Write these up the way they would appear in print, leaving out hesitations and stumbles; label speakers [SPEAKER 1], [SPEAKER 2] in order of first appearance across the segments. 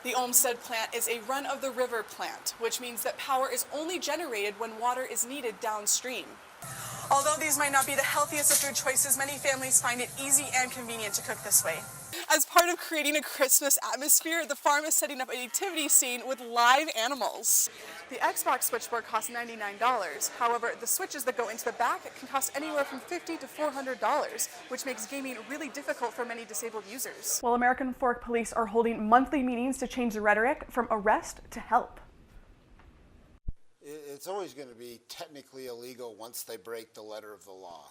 [SPEAKER 1] The Olmsted plant is a run-of-the-river plant, which means that power is only generated when water is needed downstream. Although these might not be the healthiest of food choices, many families find it easy and convenient to cook this way. As part of creating a Christmas atmosphere, the farm is setting up a nativity scene with live animals. The Xbox switchboard costs $99. However, the switches that go into the back can cost anywhere from $50 to $400, which makes gaming really difficult for many disabled users. Well, American Fork Police are holding monthly meetings to change the rhetoric from arrest to help.
[SPEAKER 2] It's always going to be technically illegal once they break the letter of the law.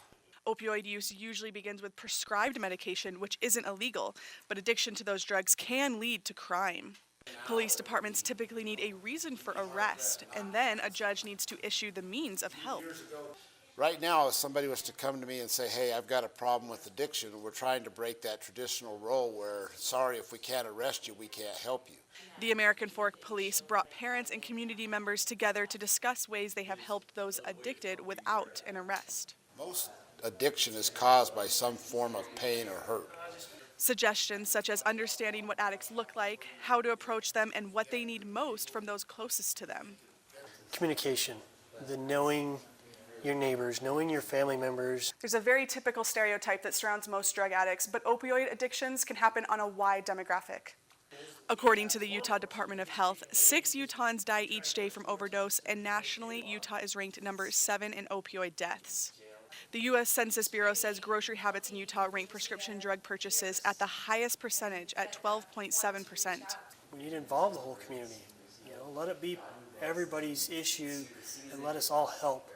[SPEAKER 1] Opioid use usually begins with prescribed medication, which isn't illegal, but addiction to those drugs can lead to crime. Police departments typically need a reason for arrest, and then a judge needs to issue the means of help.
[SPEAKER 2] Right now, if somebody was to come to me and say, hey, I've got a problem with addiction, we're trying to break that traditional role where, sorry, if we can't arrest you, we can't help you.
[SPEAKER 1] The American Fork Police brought parents and community members together to discuss ways they have helped those addicted without an arrest.
[SPEAKER 2] Most addiction is caused by some form of pain or hurt.
[SPEAKER 1] Suggestions such as understanding what addicts look like, how to approach them, and what they need most from those closest to them.
[SPEAKER 3] Communication, the knowing your neighbors, knowing your family members.
[SPEAKER 1] There's a very typical stereotype that surrounds most drug addicts, but opioid addictions can happen on a wide demographic. According to the Utah Department of Health, 6 Utahns die each day from overdose, and nationally, Utah is ranked number 7 in opioid deaths. The U.S. Census Bureau says grocery habits in Utah rank prescription drug purchases at the highest percentage at 12.7%.
[SPEAKER 3] We need to involve the whole community. Let it be everybody's issue and let us all help.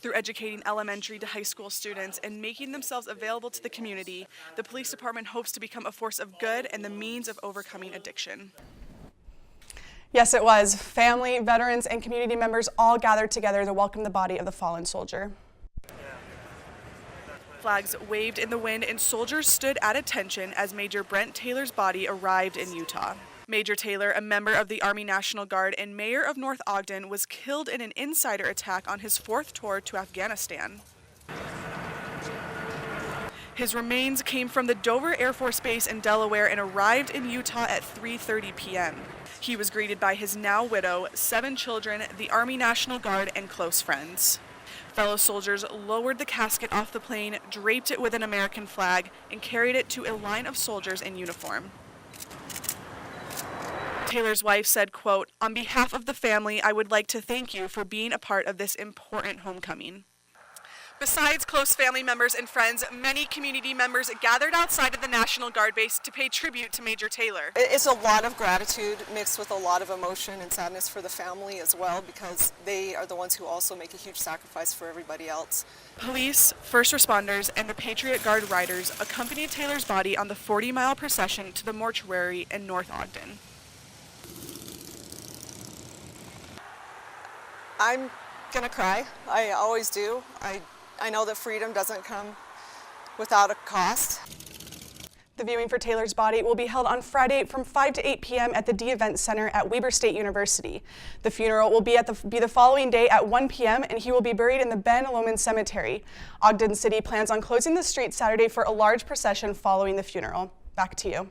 [SPEAKER 1] Through educating elementary to high school students and making themselves available to the community, the police department hopes to become a force of good and the means of overcoming addiction. Yes, it was. Family, veterans, and community members all gathered together to welcome the body of the fallen soldier. Flags waved in the wind and soldiers stood at attention as Major Brent Taylor's body arrived in Utah. Major Taylor, a member of the Army National Guard and mayor of North Ogden, was killed in an insider attack on his 4th tour to Afghanistan. His remains came from the Dover Air Force Base in Delaware and arrived in Utah at 3:30 p.m. He was greeted by his now widow, 7 children, the Army National Guard, and close friends. Fellow soldiers lowered the casket off the plane, draped it with an American flag, and carried it to a line of soldiers in uniform. Taylor's wife said, quote, "On behalf of the family, I would like to thank you for being a part of this important homecoming." Besides close family members and friends, many community members gathered outside of the National Guard base to pay tribute to Major Taylor.
[SPEAKER 4] It's a lot of gratitude mixed with a lot of emotion and sadness for the family as well, because they are the ones who also make a huge sacrifice for everybody else.
[SPEAKER 1] Police, first responders, and the Patriot Guard riders accompanied Taylor's body on the 40-mile procession to the mortuary in North Ogden.
[SPEAKER 4] I'm gonna cry. I always do. I know that freedom doesn't come without a cost.
[SPEAKER 1] The viewing for Taylor's body will be held on Friday from 5 to 8 p.m. at the D Event Center at Weber State University. The funeral will be the following day at 1 p.m. and he will be buried in the Ben Lomond Cemetery. Ogden City plans on closing the street Saturday for a large procession following the funeral. Back to you.